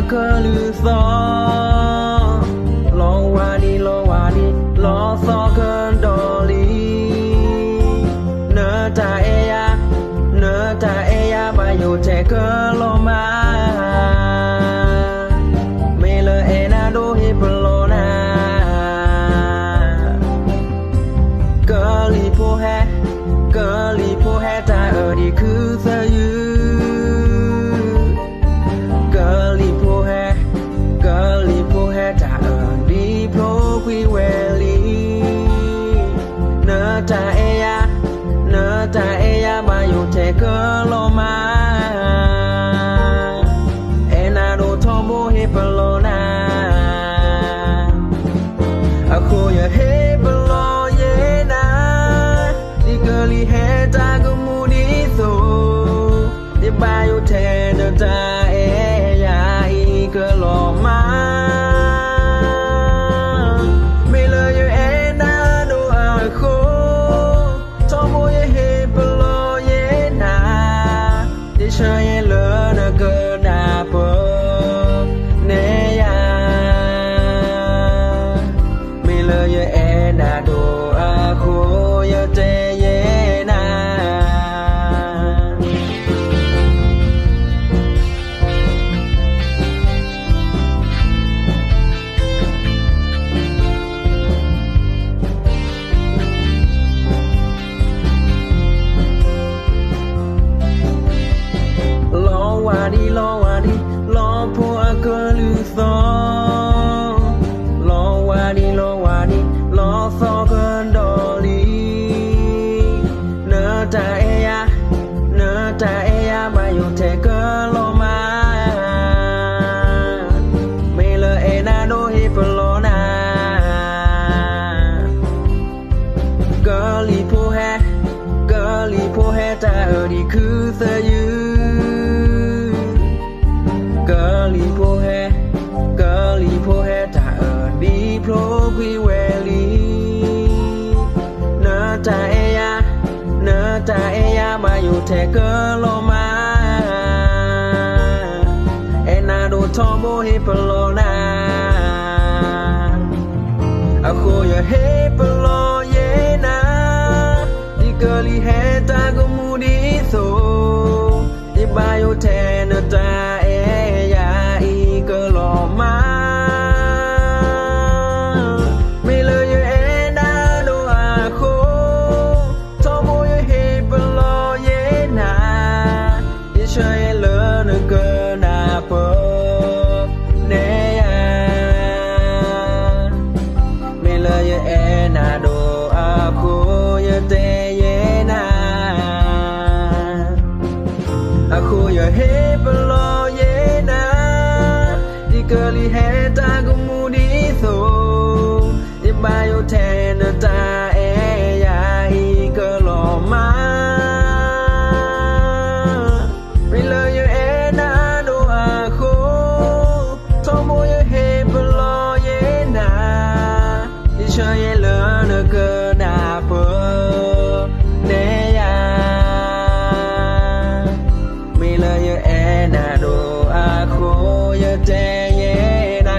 cơ lưu gió lo qua đi lo so cơn đổ lý nỡ ta e ba yêu trẻ cơ lo ma mê lơ e na đô hi lo na cơ li po he ta ở đi cứ giờ yu cơ li po he ta ở đi pro quy we li nỡ ta e ya ba yêu trẻ cơ lo ma e na đô thom bo hi lo na a khu ya he lo ye na đi cơ li he ta go mu đi so đi ba yêu trẻ nỡ ta e ya i cơ lo ma me lo ye e na đô a khu thom bo ye he lo ye na đi chơi lỡ nỡ cơ na po ne ya me lo ye e na đô a khu ye te ye na lo po a cơ lưu gió lo qua đi lo so cơn đổ lý nỡ ta e ya ba yêu trẻ cơ lo ma mê lơ e na đô hi lo na cơ li po he ta ở đi cứ giờ yu cơ li po he ta ở đi pro quy we li nỡ ta e ya ba yêu trẻ cơ lo ma e na đô thom bo hi lo na a khu ya he lo ye na đi cơ li he ta go mu đi so đi ba yêu trẻ nỡ ta e ya i cơ lo ma me lo ye e na đô a khu thom bo ye he lo ye na đi chơi lỡ nỡ cơ na po ne ya me lo ye e na đô a khu ye te ye na a khu ye he lo ye na đi cơ li he ta go mu đi so đi ba yêu te nỡ ta e ya i cơ lo ma me lo ye e na đô a khu thom bo ye he lo ye na đi chơi lỡ nỡ cơ na po ne ya me lo ye e na đô a khu ye te ye na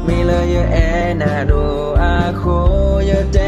me lo ye e na đô a khu ye te